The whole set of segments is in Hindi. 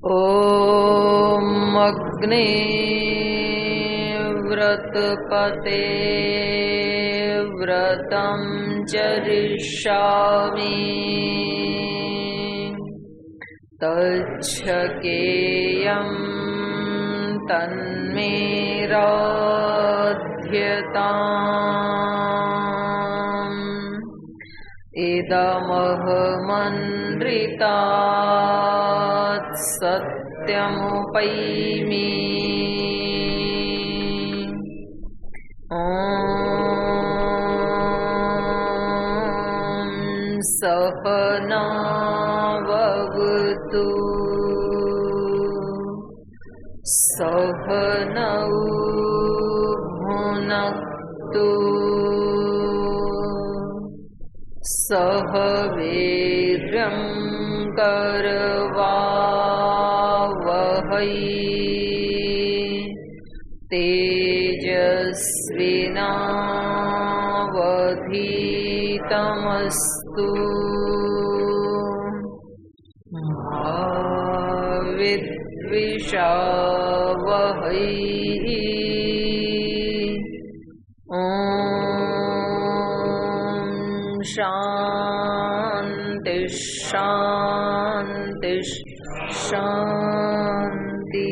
ॐ अग्ने व्रतपते व्रतं चरिष्यामि तच्छकेयं तन्मे राध्यताम् इदमहमन्त्रितात् सत्यमुपैमि ॐ सहनाववतु सहनौ भुनक्तु सह वीर्यं करवावहै तेजस्विनावधीतमस्तु मा विद्विषावहै शांति शांति शांति।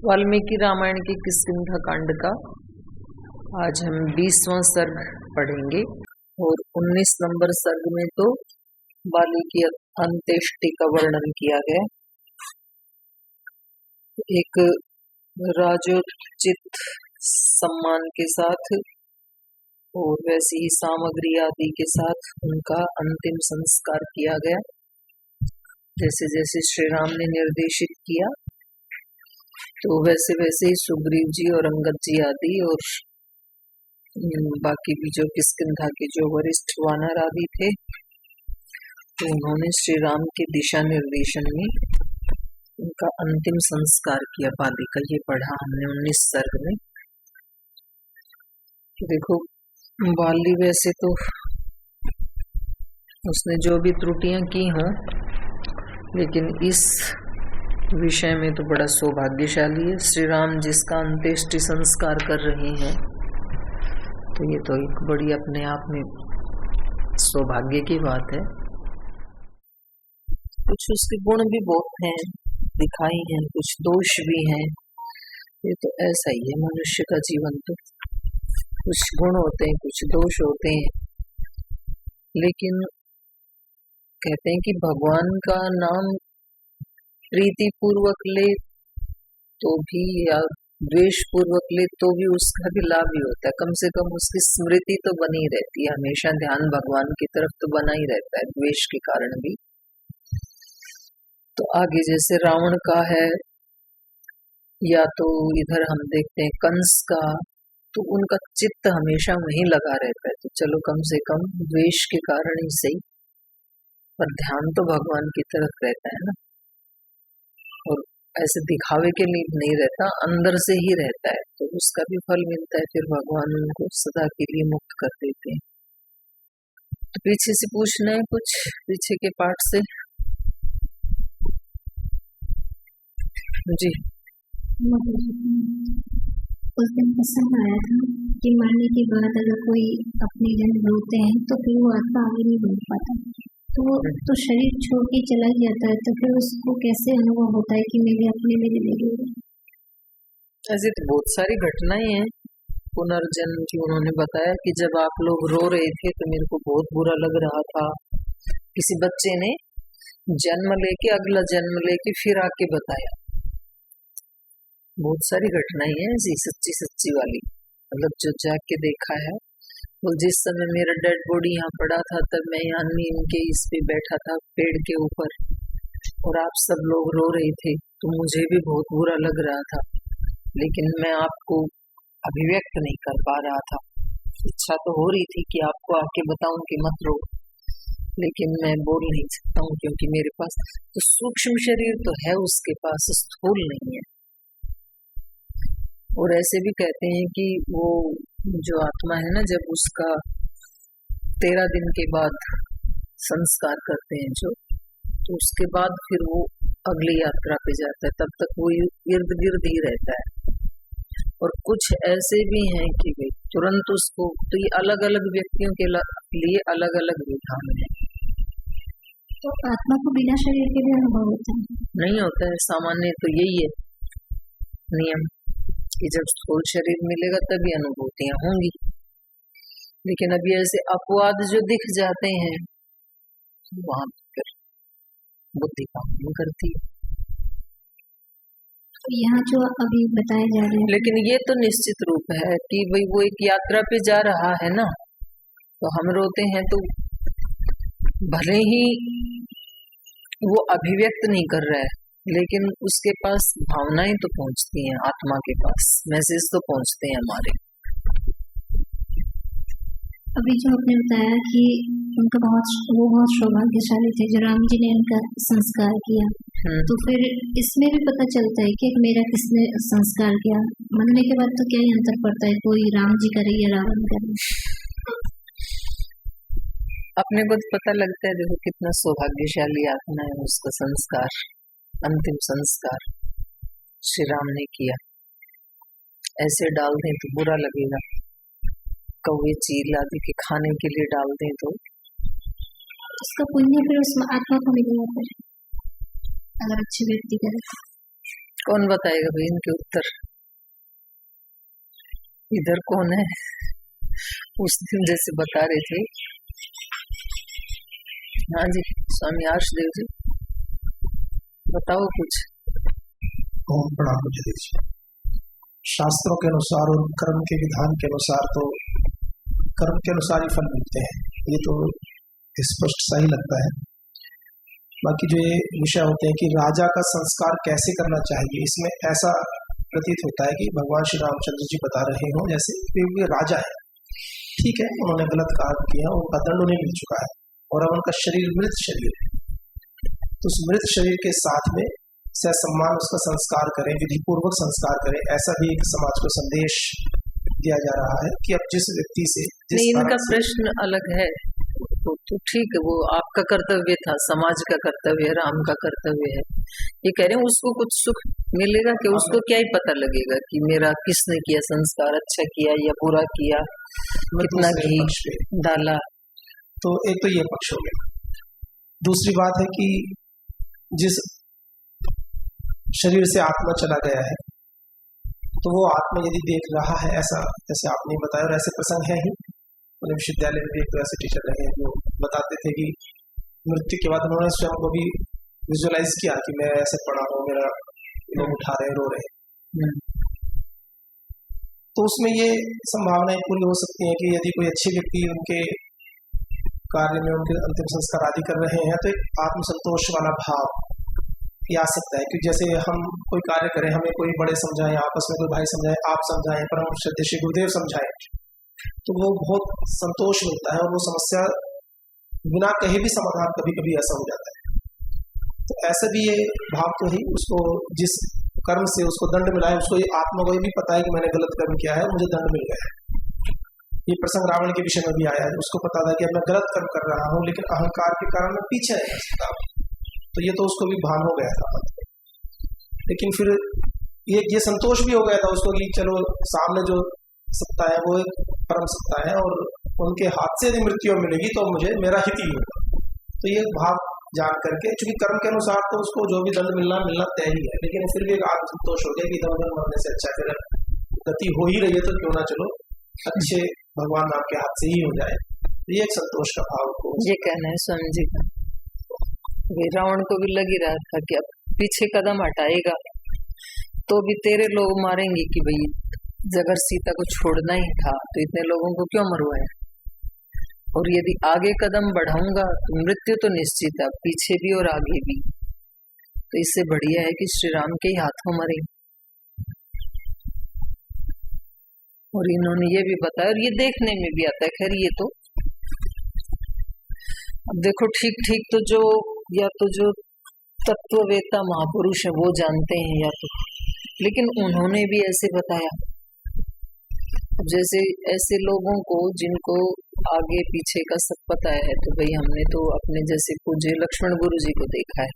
वाल्मीकि रामायण के किष्किंधा कांड का आज हम 20वां सर्ग पढ़ेंगे और 19 नंबर सर्ग में तो बाली की अंत्येष्टि का वर्णन किया गया। एक राजोचित सम्मान के साथ और वैसी ही सामग्री आदि के साथ उनका अंतिम संस्कार किया गया, जैसे जैसे श्री राम ने निर्देशित किया। तो वैसे वैसे ही सुग्रीव जी और अंगद जी आदि और बाकी भी जो किष्किंधा के जो वरिष्ठ वानर आदि थे, तो उन्होंने श्री राम के दिशा निर्देशन में उनका अंतिम संस्कार किया। बाली का ये पढ़ा हमने 19 सर्ग में। देखो, बाली वैसे तो उसने जो भी त्रुटियां की हों, लेकिन इस विषय में तो बड़ा सौभाग्यशाली है। श्री राम जिसका अंत्येष्टि संस्कार कर रहे हैं, तो ये तो एक बड़ी अपने आप में सौभाग्य की बात है। कुछ उसके गुण भी बहुत हैं, दिखाई हैं, कुछ दोष भी हैं। ये तो ऐसा ही है मनुष्य का जीवन, तो कुछ गुण होते हैं, कुछ दोष होते हैं। लेकिन कहते हैं कि भगवान का नाम प्रीति पूर्वक ले तो भी या द्वेष पूर्वक ले तो भी उसका भी लाभ ही होता है। कम से कम उसकी स्मृति तो बनी रहती है, हमेशा ध्यान भगवान की तरफ तो बना ही रहता है, द्वेष के कारण भी। तो आगे जैसे रावण का है, या तो इधर हम देखते हैं कंस का, तो उनका चित्त हमेशा वहीं लगा रहता है। तो चलो कम से कम द्वेष के कारण ही सही, पर ध्यान तो भगवान की तरफ रहता है ना। और ऐसे दिखावे के लिए नहीं रहता, अंदर से ही रहता है, तो उसका भी फल मिलता है। फिर भगवान उनको सदा के लिए मुक्त कर देते हैं। तो पीछे से पूछना है कुछ, पीछे के पाठ से जी। उस दिन पसंद आया था कि मरने के बाद अगर कोई अपने जन बोलते हैं तो फिर वो आत्मा आगे नहीं बढ़ पाता, तो शरीर छोड़ के चला जाता है, तो फिर उसको कैसे अनुभव होता है कि मेरे अपने में ले गए। ऐसी तो बहुत सारी घटनाएं हैं पुनर्जन्म की। उन्होंने बताया कि जब आप लोग रो रहे थे तो मेरे को बहुत बुरा लग रहा था। किसी बच्चे ने जन्म लेके अगला जन्म लेके फिर आके बताया। बहुत सारी घटनाएं हैं ऐसी सच्ची सच्ची वाली, मतलब जो जाके देखा है। वो जिस समय मेरा डेड बॉडी यहाँ पड़ा था, तब मैं यहाँ नीम के इस पे बैठा था पेड़ के ऊपर, और आप सब लोग रो रहे थे, तो मुझे भी बहुत बुरा लग रहा था, लेकिन मैं आपको अभिव्यक्त नहीं कर पा रहा था। इच्छा तो हो रही थी कि आपको आके बताऊं कि मत रो, लेकिन मैं बोल नहीं सकता हूँ, क्योंकि मेरे पास तो सूक्ष्म शरीर तो है, उसके पास स्थूल नहीं है। और ऐसे भी कहते हैं कि वो जो आत्मा है ना, जब उसका 13 दिन के बाद संस्कार करते हैं जो, तो उसके बाद फिर वो अगली यात्रा पे जाता है, तब तक वो इर्द गिर्द ही रहता है। और कुछ ऐसे भी हैं कि भाई तुरंत उसको, तो ये अलग अलग व्यक्तियों के लिए अलग अलग विधान है। तो आत्मा को बिना शरीर के भी अनुभव होता है? नहीं होता है, सामान्य तो यही है नियम कि जब स्थूल शरीर मिलेगा तभी अनुभूतियां होंगी। लेकिन अभी ऐसे अपवाद जो दिख जाते हैं वहां फिर बुद्धि काम नहीं करती। यहाँ जो अभी बताए जा रहे हैं, लेकिन ये तो निश्चित रूप है कि भाई वो एक यात्रा पे जा रहा है ना, तो हम रोते हैं तो भले ही वो अभिव्यक्त नहीं कर रहा है, लेकिन उसके पास भावनाएं तो पहुंचती हैं, आत्मा के पास मैसेज तो पहुंचते हैं हमारे। अभी जो आपने बताया कि उनका वो बहुत सौभाग्यशाली थे जो राम जी ने उनका संस्कार किया, तो फिर इसमें भी पता चलता है कि मेरा किसने संस्कार किया। मरने के बाद तो क्या ही अंतर पड़ता है, कोई राम जी करे या रावण करे, अपने को तो पता लगता है। देखो कितना सौभाग्यशाली आत्मा है, उसका संस्कार, अंतिम संस्कार श्री राम ने किया। ऐसे डाल दें तो बुरा लगेगा, कौवे चील आदि के खाने के लिए डाल दें तो उसका पुण्य फिर उस आत्मा को मिल जाता है अगर अच्छे व्यक्ति करे। कौन बताएगा भाई इनके उत्तर? इधर कौन है? उस दिन जैसे बता रहे थे, हाँ जी स्वामी आर्षदेव जी बताओ कुछ। प्रणाम मुझे शास्त्रों के अनुसार और कर्म के विधान के अनुसार तो कर्म के अनुसार ही फल मिलते हैं, ये तो स्पष्ट सही लगता है। बाकी जो ये विषय होते हैं कि राजा का संस्कार कैसे करना चाहिए, इसमें ऐसा प्रतीत होता है कि भगवान श्री रामचंद्र जी बता रहे हो जैसे वे राजा है, ठीक है, उन्होंने गलत काम किया, उनका दंड उन्हें मिल चुका है और अब उनका शरीर मृत शरीर है, तो उस मृत शरीर के साथ में सम्मान उसका संस्कार करें, विधि पूर्वक संस्कार करें, ऐसा भी एक समाज को संदेश दिया जा रहा है कि अब जिस व्यक्ति से नहीं, इनका प्रश्न अलग है तो ठीक है, वो आपका कर्तव्य था, समाज का कर्तव्य है, राम का कर्तव्य है। ये कह रहे हैं उसको कुछ सुख मिलेगा कि उसको क्या ही पता लगेगा कि मेरा किसने किया संस्कार, अच्छा किया या बुरा किया, कितना घी डाला। तो एक तो ये पक्ष हो गया। दूसरी बात है कि जिस शरीर से आत्मा चला गया है तो वो आत्मा यदि देख रहा है, ऐसा जैसे आपने बताया, और ऐसे प्रसंग है ही, उन्हें विश्वविद्यालय में भी एक तो ऐसे टीचर रहे हैं जो बताते थे कि मृत्यु के बाद उन्होंने स्वयं को भी विजुअलाइज किया कि मैं ऐसे पड़ा हूँ, मेरा लोग उठा रहे रो रहे, तो उसमें ये संभावनाएं पूरी हो सकती हैं कि यदि कोई अच्छे व्यक्ति उनके कार्य में उनके अंतिम संस्कार आदि कर रहे हैं तो एक आत्मसंतोष वाला भाव आ सकता है कि जैसे हम कोई कार्य करें, हमें कोई बड़े समझाएं, आपस में कोई भाई समझाए, आप समझाएं, परम श्रद्धेय श्री गुरुदेव समझाएं, तो वो बहुत संतोष मिलता है और वो समस्या बिना कहे भी समाधान कभी कभी ऐसा हो जाता है। तो ऐसा भी ये भाव तो ही, उसको जिस कर्म से उसको दंड मिला है, उसको ये आत्मा को भी पता है कि मैंने गलत कर्म किया है, मुझे दंड मिल गया है। ये प्रसंग रावण के विषय में भी आया है, उसको पता था कि अब मैं गलत कर्म कर रहा हूँ, लेकिन अहंकार के कारण मैं पीछे नहीं हो सकता, तो ये तो उसको भी भान हो गया था। लेकिन फिर ये संतोष भी हो गया था उसको कि चलो सामने जो सत्ता है वो एक परम सत्ता है और उनके हाथ से यदि मृत्यु मिलेगी तो मुझे मेरा हित ही होगा। तो ये भाव जान करके, चूंकि कर्म के अनुसार तो उसको जो भी दंड मिलना तय ही है, लेकिन फिर भी एक आत्मसंतोष हो गया कि इधर उधर मरने से अच्छा फिर गति हो ही रही है तो क्यों ना चलो अच्छे भगवान आपके हाथ से ही हो जाए। ये एक संतोष का भाव को ये कहना है स्वामी जी का। रावण को भी लग ही रहा था कि अब पीछे कदम हटाएगा तो भी तेरे लोग मारेंगे कि भाई अगर सीता को छोड़ना ही था तो इतने लोगों को क्यों मरवाया, और यदि आगे कदम बढ़ाऊंगा तो मृत्यु तो निश्चित है, पीछे भी और आगे भी, तो इससे बढ़िया है कि श्री राम के ही हाथों मरे। और इन्होंने ये भी बताया और ये देखने में भी आता है। खैर ये तो अब देखो ठीक तो जो या तो जो तत्ववेता महापुरुष है वो जानते हैं या तो, लेकिन उन्होंने भी ऐसे बताया अब जैसे ऐसे लोगों को जिनको आगे पीछे का सब पता है, तो भाई हमने तो अपने जैसे पूज्य लक्ष्मण गुरु जी को देखा है,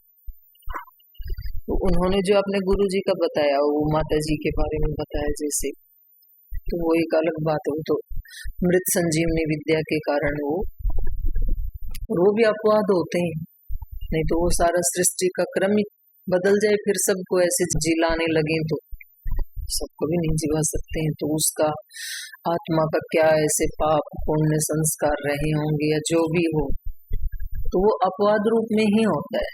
तो उन्होंने जो अपने गुरु जी का बताया, वो माता जी के बारे में बताया जैसे, तो वो एक अलग बात है। वो तो मृत संजीवनी विद्या के कारण वो भी अपवाद होते हैं, नहीं तो वो सारा सृष्टि का क्रम ही बदल जाए, फिर सबको ऐसे जिलाने लगे तो सबको भी नहीं जिला सकते हैं। तो उसका आत्मा का क्या ऐसे पाप पुण्य संस्कार रहे होंगे या जो भी हो, तो वो अपवाद रूप में ही होता है,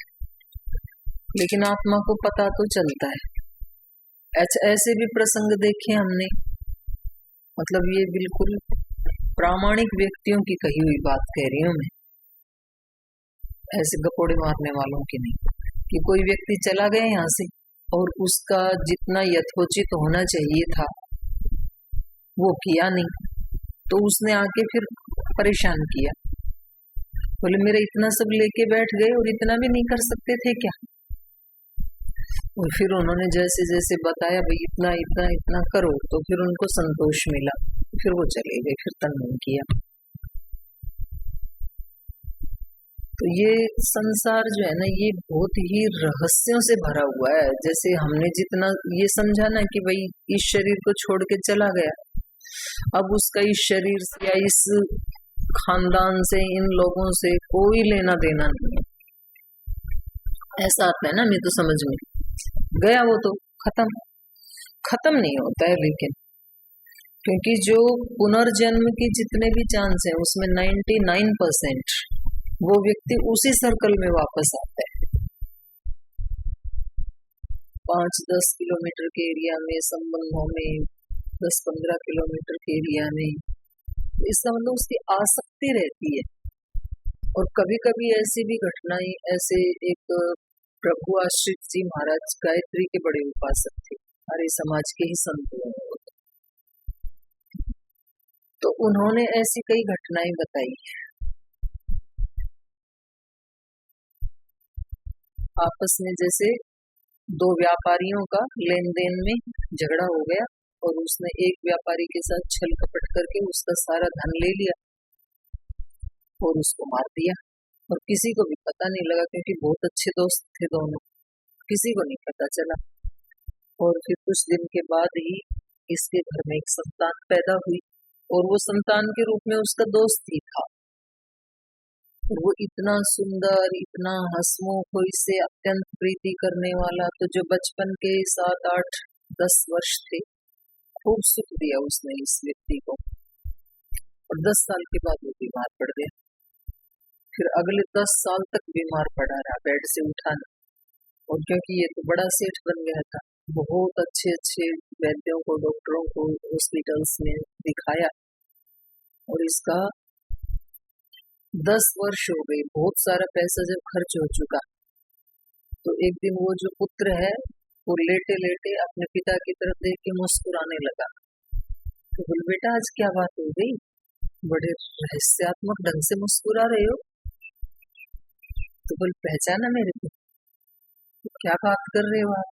लेकिन आत्मा को पता तो चलता है। ऐसे भी प्रसंग देखे हमने, मतलब ये बिल्कुल प्रामाणिक व्यक्तियों की कही हुई बात कह रही हूं मैं, ऐसे गपोड़े मारने वालों की नहीं, कि कोई व्यक्ति चला गया यहाँ से और उसका जितना यथोचित होना चाहिए था वो किया नहीं, तो उसने आके फिर परेशान किया, बोले मेरा इतना सब लेके बैठ गए और इतना भी नहीं कर सकते थे क्या। और फिर उन्होंने जैसे जैसे बताया भाई इतना इतना इतना करो, तो फिर उनको संतोष मिला, फिर वो चले गए, फिर तन नहीं किया। तो ये संसार जो है ना, ये बहुत ही रहस्यों से भरा हुआ है। जैसे हमने जितना ये समझा ना कि भाई इस शरीर को छोड़ के चला गया, अब उसका इस शरीर से या इस खानदान से, इन लोगों से कोई लेना देना नहीं है, ऐसा आता है ना, मैं तो समझ में गया, वो तो खत्म नहीं होता है। लेकिन क्योंकि जो पुनर्जन्म के जितने भी चांस हैं उसमें 99% वो व्यक्ति उसी सर्कल में वापस आता है। 5-10 किलोमीटर के एरिया में, संबंधों में 10-15 किलोमीटर के एरिया में, इसका मतलब उसकी आसक्ति रहती है। और कभी कभी ऐसी भी घटनाएं, ऐसे एक प्रभु आश्रित जी महाराज गायत्री के बड़े उपासक थे, आर्य समाज के ही संत हैं, तो उन्होंने ऐसी कई घटनाएं बताई। आपस में जैसे दो व्यापारियों का लेन देन में झगड़ा हो गया और उसने एक व्यापारी के साथ छल कपट करके उसका सारा धन ले लिया और उसको मार दिया, और किसी को भी पता नहीं लगा, क्योंकि बहुत अच्छे दोस्त थे दोनों, किसी को नहीं पता चला। और फिर कुछ दिन के बाद ही इसके घर में एक संतान पैदा हुई, और वो संतान के रूप में उसका दोस्त ही था। वो इतना सुंदर, इतना हंसमुख, इससे अत्यंत प्रीति करने वाला, तो जो बचपन के 7-8-10 वर्ष थे, खूब सुख दिया उसने इस व्यक्ति को, और 10 साल के बाद वो बीमार पड़ गया। फिर अगले 10 साल तक बीमार पड़ा रहा, बेड से उठा नहीं। और क्योंकि ये तो बड़ा सेठ बन गया था, बहुत अच्छे अच्छे वैद्यों को, डॉक्टरों को हॉस्पिटल्स में दिखाया, और इसका 10 वर्ष हो गए, बहुत सारा पैसा जब खर्च हो चुका, तो एक दिन वो जो पुत्र है वो लेटे लेटे अपने पिता की तरफ देख के मुस्कुराने लगा। तो बोले बेटा आज क्या बात हो गई, बड़े रहस्यात्मक ढंग से मुस्कुरा रहे हो। तो बोले पहचाना मेरे को, तो क्या बात कर रहे हो आप,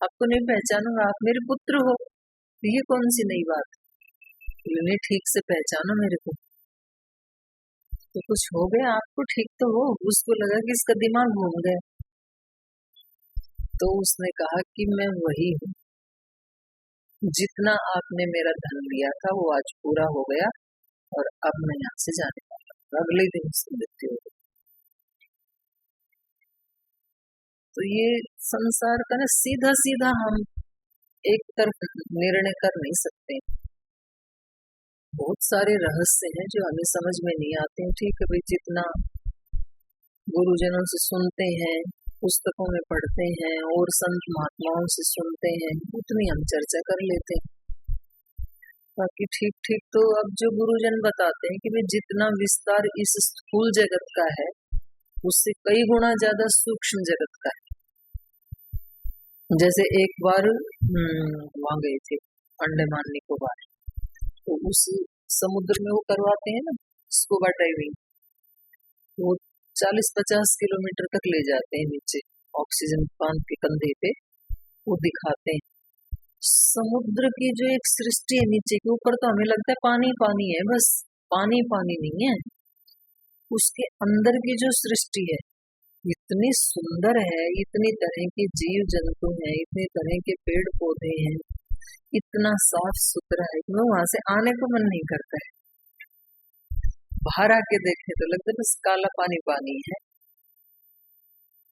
आपको नहीं पहचानूंगा, आप मेरे पुत्र हो, तो ये कौन सी नई बात। बोले नहीं ठीक से पहचानो मेरे को। तो कुछ हो गया आपको, ठीक तो हो। उसको लगा कि इसका दिमाग घूम गया, तो उसने कहा कि मैं वही हूँ, जितना आपने मेरा धन लिया था वो आज पूरा हो गया, और अब मैं यहाँ से जाने वाला हूँ। अगले दिन उसकी मृत्यु हो गई। तो ये संसार का ना सीधा सीधा हम एक तरफ निर्णय कर नहीं सकते, बहुत सारे रहस्य हैं जो हमें समझ में नहीं आते हैं। ठीक है भाई, जितना गुरुजनों से सुनते हैं, पुस्तकों में पढ़ते हैं और संत महात्माओं से सुनते हैं, उतनी हम चर्चा कर लेते हैं। बाकी ठीक ठीक तो अब जो गुरुजन बताते हैं कि भाई जितना विस्तार इस स्थूल जगत का है, उससे कई गुना ज्यादा सूक्ष्म जगत का है। जैसे एक बार वहां गए थे अंडमान निकोबार, तो उस समुद्र में वो करवाते हैं ना स्कूबा डाइविंग, वो 40-50 किलोमीटर तक ले जाते हैं नीचे, ऑक्सीजन पान के कंधे पे वो दिखाते हैं। समुद्र की जो एक सृष्टि है नीचे के ऊपर, तो हमें लगता है पानी पानी है, बस पानी पानी नहीं है। उसके अंदर की जो सृष्टि है इतनी सुंदर है, इतनी तरह के जीव जंतु हैं, इतनी तरह के पेड़ पौधे हैं, इतना साफ सुथरा है कि वहां से आने को मन नहीं करता है। बाहर आके देखे तो लगता है बस काला पानी पानी है।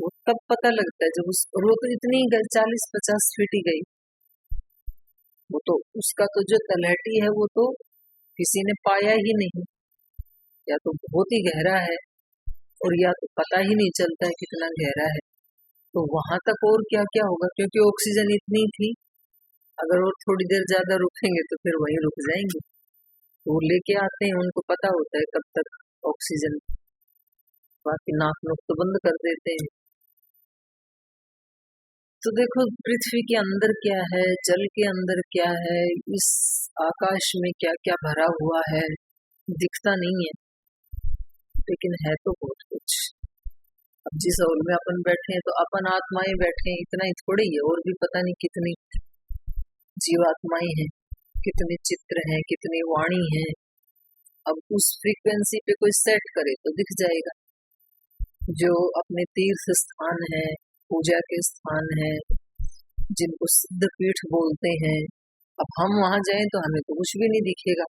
वो तब पता लगता है जब उस वो तो इतनी 40-50 फीट ही गई, वो तो उसका तो जो तलहटी है वो तो किसी ने पाया ही नहीं, या तो बहुत ही गहरा है और या तो पता ही नहीं चलता है कितना गहरा है। तो वहां तक और क्या क्या होगा, क्योंकि ऑक्सीजन इतनी थी, अगर और थोड़ी देर ज्यादा रुकेंगे तो फिर वहीं रुक जाएंगे। वो लेके आते हैं, उनको पता होता है कब तक ऑक्सीजन, बाकी नाक नुक तो बंद कर देते हैं। तो देखो पृथ्वी के अंदर क्या है, जल के अंदर क्या है, इस आकाश में क्या क्या भरा हुआ है, दिखता नहीं है लेकिन है तो बहुत कुछ। अब जिस हॉल में अपन बैठे हैं तो अपन आत्माएं बैठे हैं, इतना ही थोड़ी है, और भी पता नहीं कितनी जीवात्माएं हैं, कितने चित्र हैं, कितनी वाणी है। अब उस फ्रीक्वेंसी पे कोई सेट करे तो दिख जाएगा। जो अपने तीर्थ स्थान है, पूजा के स्थान है, जिनको सिद्ध पीठ बोलते हैं, अब हम वहां जाएं तो हमें तो कुछ भी नहीं दिखेगा।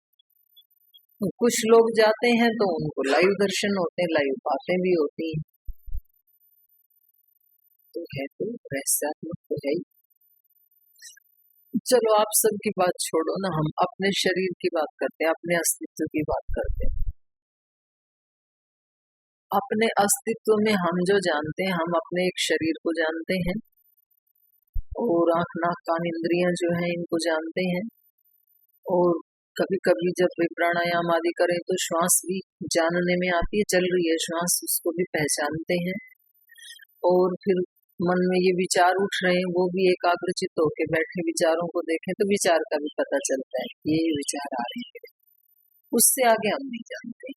कुछ लोग जाते हैं तो उनको लाइव दर्शन होते हैं, लाइव बातें भी होती हैं। तो है तो रहस्यात्मक तो है ही। चलो आप सबकी बात छोड़ो ना, हम अपने शरीर की बात करते हैं, अपने अस्तित्व की बात करते हैं। अपने अस्तित्व में हम जो जानते हैं, हम अपने एक शरीर को जानते हैं और आंख नाक कान इंद्रियां जो हैं इनको जानते हैं। और कभी कभी जब वे प्राणायाम आदि करें तो श्वास भी जानने में आती है, चल रही है श्वास, उसको भी पहचानते हैं। और फिर मन में ये विचार उठ रहे हैं, वो भी एकाग्रचित होकर बैठे विचारों को देखें तो विचार का भी पता चलता है, ये विचार आ रहे हैं। उससे आगे हम नहीं जानते।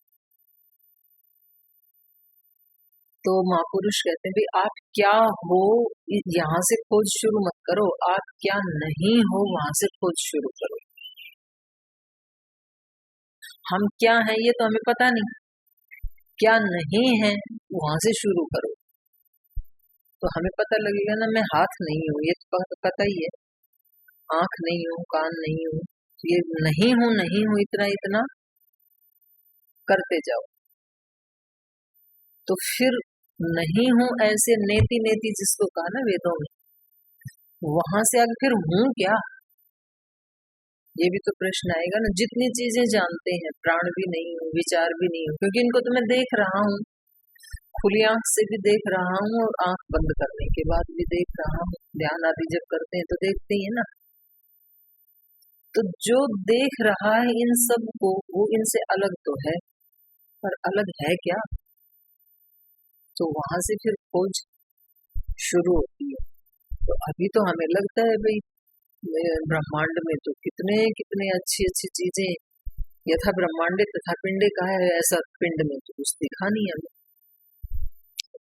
तो महापुरुष कहते हैं भाई आप क्या हो यहाँ से खोज शुरू मत करो, आप क्या नहीं हो वहां से खोज शुरू करो। हम क्या हैं ये तो हमें पता नहीं, क्या नहीं है वहां से शुरू करो तो हमें पता लगेगा ना। मैं हाथ नहीं हूँ ये तो पता ही है, आंख नहीं हूँ, कान नहीं हूँ, ये नहीं हूँ इतना इतना करते जाओ तो फिर नहीं हूँ ऐसे नेति नेति जिसको कहा ना वेदों में, वहां से आगे फिर हूँ क्या, ये भी तो प्रश्न आएगा ना। जितनी चीजें जानते हैं, प्राण भी नहीं हूँ, विचार भी नहीं हूँ, क्योंकि इनको तो मैं देख रहा हूँ, खुली आंख से भी देख रहा हूँ और आंख बंद करने के बाद भी देख रहा हूँ। ध्यान आदि जब करते हैं तो देखते ही है ना। तो जो देख रहा है इन सब को, वो इनसे अलग तो है, पर अलग है क्या, तो वहां से फिर खोज शुरू होती है। तो अभी तो हमें लगता है भाई ब्रह्मांड में तो कितने कितने अच्छी अच्छी चीजें, यथा ब्रह्मांडे तथा पिंडे कहा है, ऐसा पिंड में तो कुछ दिखा नहीं हमें,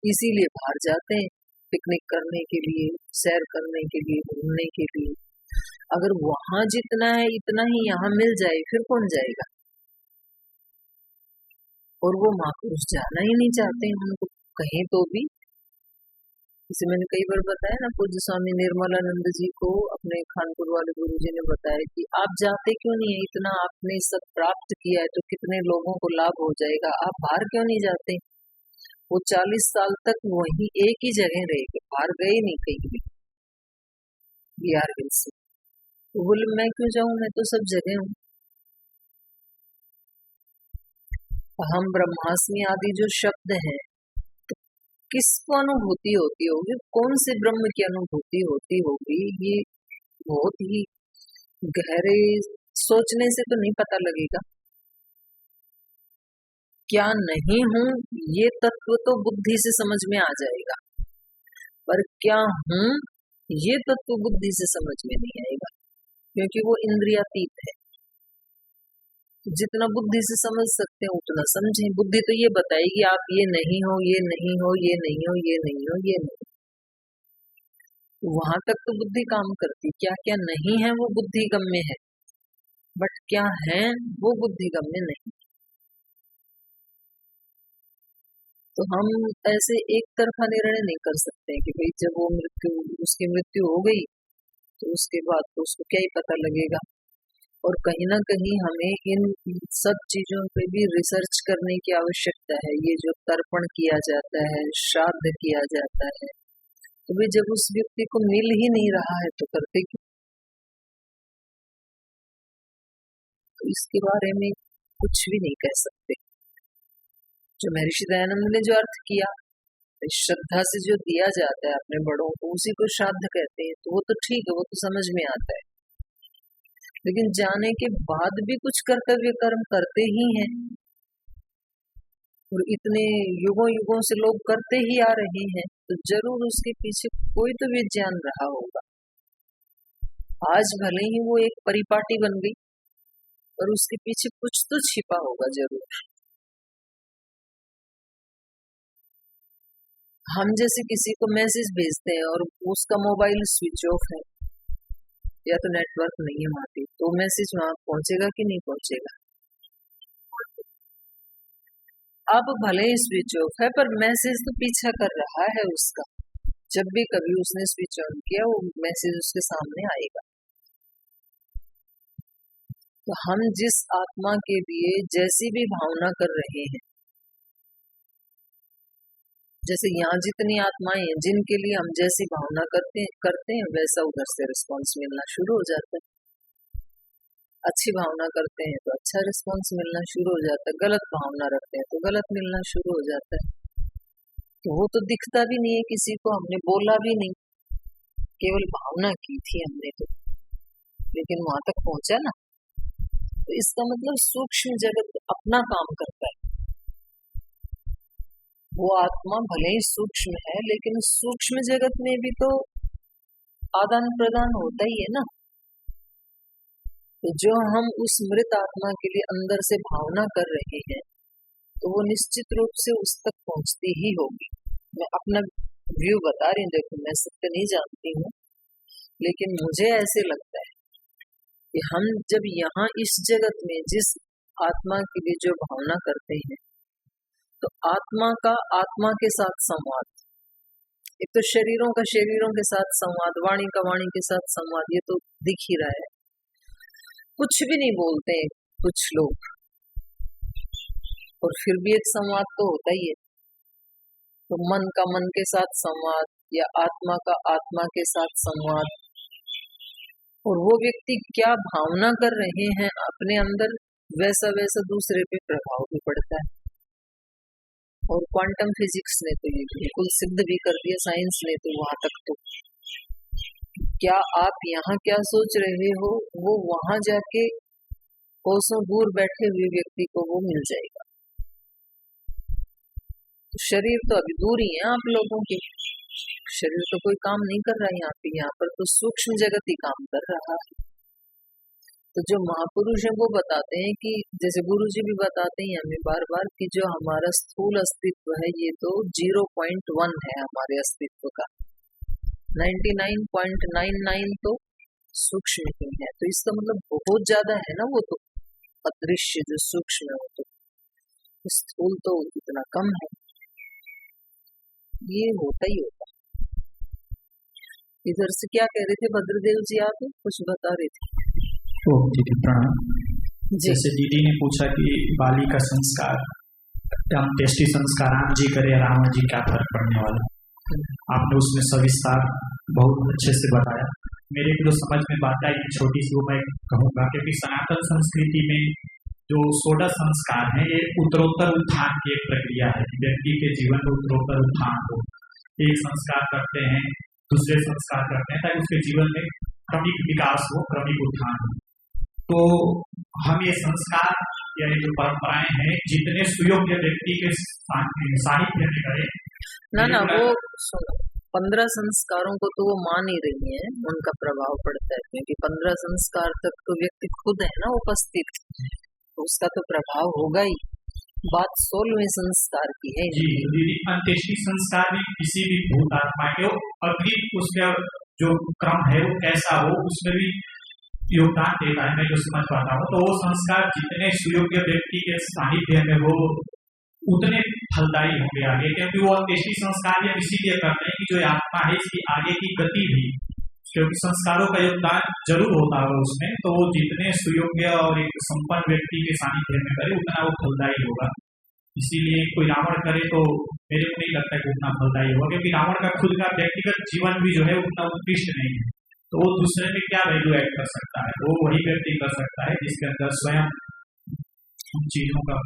इसीलिए बाहर जाते हैं पिकनिक करने के लिए, सैर करने के लिए, घूमने के लिए। अगर वहां जितना है इतना ही यहाँ मिल जाए फिर कौन जाएगा। और वो महापुरुष जाना ही नहीं चाहते, उनको कहीं तो भी, जैसे मैंने कई बार बताया ना, पूज्य स्वामी निर्मलानंद जी को अपने खानपुर वाले गुरु जी ने बताया कि आप जाते क्यों नहीं है, इतना आपने सब प्राप्त किया है तो कितने लोगों को लाभ हो जाएगा, आप बाहर क्यों नहीं जाते। वो 40 साल तक वही एक ही जगह रह गए, बाहर गए नहीं कहीं भी बिहार से। तो बोले मैं क्यों जाऊं, मैं तो सब जगह हूँ। हम ब्रह्मास्मि आदि जो शब्द हैं, तो किसको अनुभूति होती होगी, कौन से ब्रह्म की अनुभूति होती होगी, ये बहुत ही गहरे सोचने से तो नहीं पता लगेगा। क्या नहीं हूं ये तत्व तो बुद्धि से समझ में आ जाएगा, पर क्या हूं ये तत्व बुद्धि से समझ में नहीं आएगा, क्योंकि वो इंद्रियातीत है। जितना बुद्धि से समझ सकते हैं उतना समझें। बुद्धि तो ये बताएगी आप ये नहीं हो, ये नहीं हो, ये नहीं हो, ये नहीं हो, ये नहीं। वहां तक तो बुद्धि काम करती, क्या क्या नहीं है वो बुद्धि गम्य है, बट क्या है वो बुद्धि गम्य नहीं। तो हम ऐसे एक तरफा निर्णय नहीं कर सकते कि भाई जब वो उसकी मृत्यु हो गई तो उसके बाद तो उसको क्या ही पता लगेगा। और कहीं ना कहीं हमें इन सब चीजों पे भी रिसर्च करने की आवश्यकता है। ये जो तर्पण किया जाता है, श्राद्ध किया जाता है, तो भाई जब उस व्यक्ति को मिल ही नहीं रहा है तो करते क्यों? तो इसके बारे में कुछ भी नहीं कह सकते। जो महर्षि दयानंद ने जो अर्थ किया, श्रद्धा से जो दिया जाता है अपने बड़ों को, उसी को श्राद्ध कहते हैं, तो वो तो ठीक है, वो तो समझ में आता है। लेकिन जाने के बाद भी कुछ कर्तव्य कर्म करते ही हैं, और इतने युगों युगों से लोग करते ही आ रहे हैं, तो जरूर उसके पीछे कोई तो विज्ञान रहा होगा। आज भले ही वो एक परिपाटी बन गई, पर उसके पीछे कुछ तो छिपा होगा जरूर। हम जैसे किसी को मैसेज भेजते हैं और उसका मोबाइल स्विच ऑफ है या तो नेटवर्क नहीं है वहां पे, तो मैसेज वहां पहुंचेगा कि नहीं पहुंचेगा? अब भले ही स्विच ऑफ है पर मैसेज तो पीछा कर रहा है उसका। जब भी कभी उसने स्विच ऑन किया वो मैसेज उसके सामने आएगा। तो हम जिस आत्मा के लिए जैसी भी भावना कर रहे हैं, जैसे यहाँ जितनी आत्माएं हैं जिनके लिए हम जैसी भावना करते हैं वैसा उधर से रिस्पॉन्स मिलना शुरू हो जाता है। अच्छी भावना करते हैं तो अच्छा रिस्पॉन्स मिलना शुरू हो जाता है, गलत भावना रखते हैं तो गलत मिलना शुरू हो जाता है। तो वो तो दिखता भी नहीं है किसी को, हमने बोला भी नहीं, केवल भावना की थी हमने तो, लेकिन वहां तक पहुंचा ना। तो इसका मतलब सूक्ष्म जगत अपना काम करता है। वो आत्मा भले ही सूक्ष्म है, लेकिन सूक्ष्म जगत में भी तो आदान प्रदान होता ही है ना। तो जो हम उस मृत आत्मा के लिए अंदर से भावना कर रहे हैं, तो वो निश्चित रूप से उस तक पहुंचती ही होगी। मैं अपना व्यू बता रही हूँ, देखो मैं सत्य नहीं जानती हूँ, लेकिन मुझे ऐसे लगता है कि हम जब यहाँ इस जगत में जिस आत्मा के लिए जो भावना करते हैं, तो आत्मा का आत्मा के साथ संवाद, एक तो शरीरों का शरीरों के साथ संवाद, वाणी का वाणी के साथ संवाद, ये तो दिख ही रहा है। कुछ भी नहीं बोलते हैं कुछ लोग, और फिर भी एक संवाद तो होता ही है। तो मन का मन के साथ संवाद या आत्मा का आत्मा के साथ संवाद, और वो व्यक्ति क्या भावना कर रहे हैं अपने अंदर, वैसा वैसा दूसरे पे प्रभाव भी पड़ता है। और क्वांटम फिजिक्स ने तो ये बिल्कुल सिद्ध भी कर दिया, साइंस ने तो वहां तक तो, क्या आप यहाँ क्या सोच रहे हो वो वहां जाके कोसों दूर बैठे हुए व्यक्ति को वो मिल जाएगा। शरीर तो अभी दूर ही है आप लोगों के, शरीर तो कोई काम नहीं कर रहा है यहाँ पे, यहाँ पर तो सूक्ष्म जगत ही काम कर रहा है। तो जो महापुरुष है वो बताते हैं कि जैसे गुरु जी भी बताते हैं हमें बार बार कि जो हमारा स्थूल अस्तित्व है ये तो 0.1 है हमारे अस्तित्व का, 99.99 तो सूक्ष्म ही है। तो इसका मतलब बहुत ज्यादा है ना, वो तो अदृश्य जो सूक्ष्म है वो तो, स्थूल तो इतना कम है। ये होता ही होता। इधर से क्या कह रहे थे भद्रदेव जी, आप कुछ बता रहे थे? ठीक है, प्रणाम। जैसे दीदी ने पूछा कि बाली का संस्कार अंत्येष्टि संस्कार राम जी करे रावण जी, क्या फर्क पड़ने वाला, आपने उसमें सविस्तार बहुत अच्छे से बताया। मेरे को समझ में बात आई, छोटी सी वो मैं कहूँगा, क्योंकि सनातन संस्कृति में जो 16 संस्कार है ये उत्तरोत्तर उत्थान की एक प्रक्रिया है कि व्यक्ति के जीवन में उत्तरोत्तर उत्थान हो। एक संस्कार करते हैं, दूसरे संस्कार करते हैं, ताकि उसके जीवन में क्रमिक विकास हो, क्रमिक उत्थान हो। तो हम ये संस्कार या ये जो परंपराएं हैं जितने सुयोग्य व्यक्ति के साहित्य में करें ना वो 15 संस्कारों को तो वो मान ही रही है, उनका प्रभाव पड़ता है, क्योंकि 15 संस्कार तक तो व्यक्ति खुद है ना उपस्थित, तो उसका तो प्रभाव होगा ही। बात 16वें संस्कार की है। जी, अंत्येष्टि संस्कार में किसी भी भूत आत्मा के अग्रिम उसका जो क्रम है वो कैसा हो उसमें भी योगदान देता है, मैं जो समझ पाता हूँ। तो वो संस्कार जितने सुयोग्य व्यक्ति के सानिध्य में वो उतने फलदायी होंगे आगे, क्योंकि वो अंत्येष्टि संस्कार या इसीलिए करते हैं कि जो आत्मा है इसकी आगे की गति भी, क्योंकि संस्कारों का योगदान जरूर होता है उसमें, तो वो जितने सुयोग्य और एक संपन्न व्यक्ति के सानिध्य में करे उतना वो फलदायी होगा। इसीलिए कोई रावण करे तो मेरे को नहीं लगता कि उतना फलदायी होगा, क्योंकि रावण का खुद का व्यक्तिगत जीवन भी जो है उतना उत्कृष्ट नहीं है, तो वो दूसरे में क्या वैल्यू ऐड कर सकता है, वो वही व्यक्ति कर सकता है जिसके अंदर स्वयं उन चीजों का।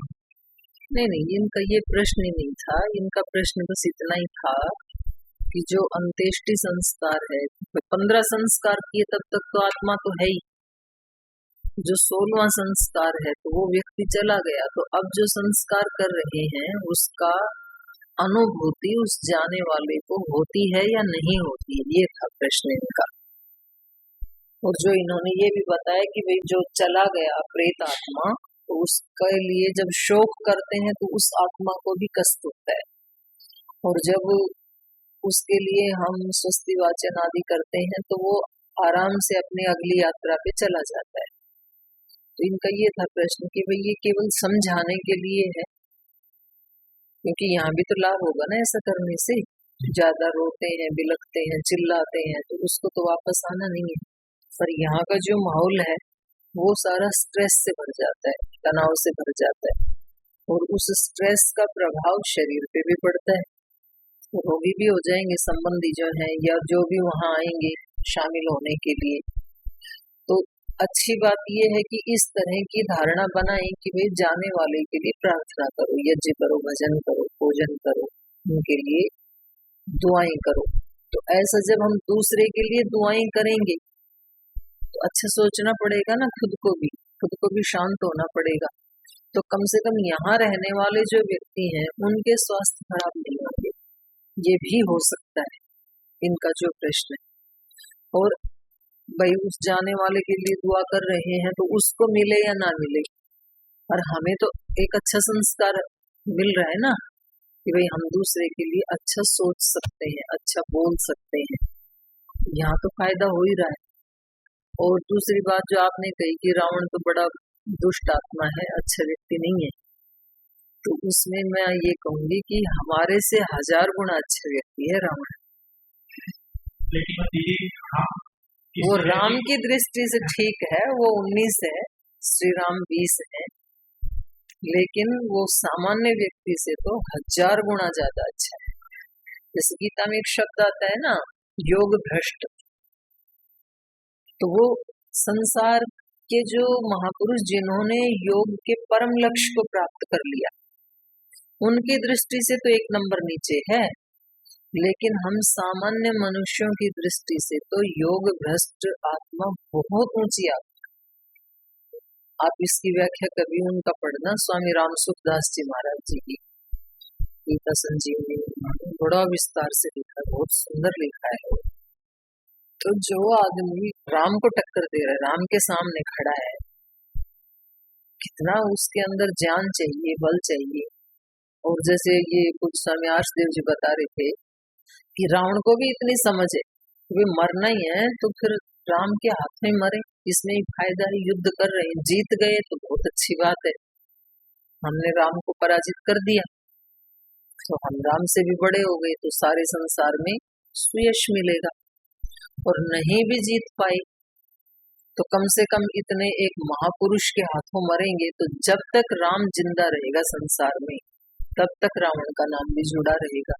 नहीं, इनका ये प्रश्न ही नहीं था, इनका प्रश्न बस इतना ही था कि जो अंत्येष्टि संस्कार है, 15 संस्कार किए तब तक तो आत्मा तो है ही, जो 16वां संस्कार है तो वो व्यक्ति चला गया, तो अब जो संस्कार कर रहे हैं उसका अनुभूति उस जाने वाले को होती है या नहीं होती, ये था प्रश्न इनका। और जो इन्होंने ये भी बताया कि भाई जो चला गया प्रेत आत्मा, तो उसके लिए जब शोक करते हैं तो उस आत्मा को भी कष्ट होता है, और जब उसके लिए हम स्वस्ति वाचन आदि करते हैं तो वो आराम से अपनी अगली यात्रा पे चला जाता है। तो इनका ये था प्रश्न कि भाई ये केवल समझाने के लिए है, क्योंकि यहाँ भी तो लाभ होगा ना ऐसा करने से, ज्यादा रोते हैं, बिलखते हैं, चिल्लाते हैं तो उसको तो वापस आना नहीं है, पर यहाँ का जो माहौल है वो सारा स्ट्रेस से भर जाता है, तनाव से भर जाता है, और उस स्ट्रेस का प्रभाव शरीर पे भी पड़ता है, रोगी भी हो जाएंगे संबंधी जो हैं या जो भी वहां आएंगे शामिल होने के लिए। तो अच्छी बात यह है कि इस तरह की धारणा बनाएं कि भाई जाने वाले के लिए प्रार्थना करो, यज्ञ करो, भजन करो, पूजन करो, उनके लिए दुआएं करो। तो ऐसा जब हम दूसरे के लिए दुआएं करेंगे तो अच्छा सोचना पड़ेगा ना, खुद को भी शांत होना पड़ेगा। तो कम से कम यहाँ रहने वाले जो व्यक्ति हैं उनके स्वास्थ्य खराब नहीं होंगे, ये भी हो सकता है इनका जो प्रश्न है। और भाई उस जाने वाले के लिए दुआ कर रहे हैं तो उसको मिले या ना मिले, और हमें तो एक अच्छा संस्कार मिल रहा है ना कि भाई हम दूसरे के लिए अच्छा सोच सकते हैं, अच्छा बोल सकते हैं, यहाँ तो फायदा हो ही रहा है। और दूसरी बात जो आपने कही कि रावण तो बड़ा दुष्ट आत्मा है, अच्छा व्यक्ति नहीं है, तो उसमें मैं ये कहूंगी कि हमारे से 1000 गुना अच्छा व्यक्ति है रावण। वो राम की दृष्टि से ठीक है, वो 19 है, श्री राम 20 है, लेकिन वो सामान्य व्यक्ति से तो 1000 गुना ज्यादा अच्छा है। जैसे गीता में एक शब्द आता है ना, योग भ्रष्ट, तो वो संसार के जो महापुरुष जिन्होंने योग के परम लक्ष्य को प्राप्त कर लिया, उनकी दृष्टि से तो 1 नंबर नीचे है, लेकिन हम सामान्य मनुष्यों की दृष्टि से तो योग भ्रष्ट आत्मा बहुत ऊंची आत्मा। आप इसकी व्याख्या कभी उनका पढ़ना, स्वामी राम सुखदास जी महाराज जी की गीता संजीवनी, बड़ा विस्तार से लिखा, बहुत सुंदर लिखा है। तो जो आदमी राम को टक्कर दे रहा है, राम के सामने खड़ा है, कितना उसके अंदर ज्ञान चाहिए, बल चाहिए। और जैसे ये कुछ स्वामी आर्षदेव जी बता रहे थे कि रावण को भी इतनी समझ है कि भाई मरना ही है तो फिर राम के हाथ में मरे, इसमें ही फायदा है, युद्ध कर रहे हैं, जीत गए तो बहुत अच्छी बात है, हमने राम को पराजित कर दिया तो हम राम से भी बड़े हो गए, तो सारे संसार में सुयश मिलेगा। और नहीं भी जीत पाए तो कम से कम इतने एक महापुरुष के हाथों मरेंगे, तो जब तक राम जिंदा रहेगा संसार में तब तक रावण का नाम भी जुड़ा रहेगा।